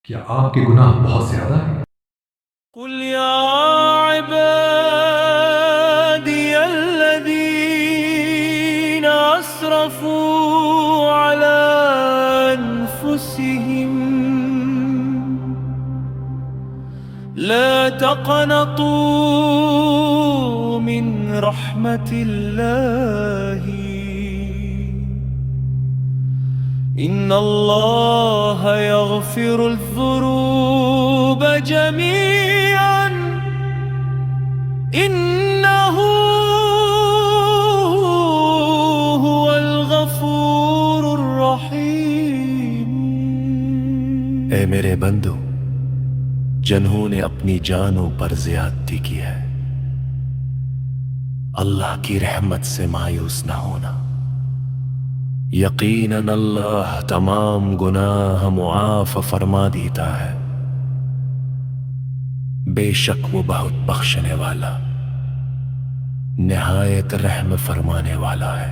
क्या आपके गुनाह बहुत ज्यादा हैं? कुल या इबादियल्लज़ीना अस्रफ़ू अला अन्फुसिहिम ला तक़नतू मिन रहमतिल्लाहि इन्नल्लाह यग़फ़िरुज़्ज़ुनूब जमीअन इन्नहु हुवल गफ़ूरुर रहीम। ए मेरे बंदो, जिन्होंने अपनी जानों पर ज़्यादती की है, अल्लाह की रहमत से मायूस न होना। यकीनन अल्लाह तमाम गुनाह मुआफ़ फरमा देता है। बेशक वो बहुत बख्शने वाला, निहायत रहम फरमाने वाला है।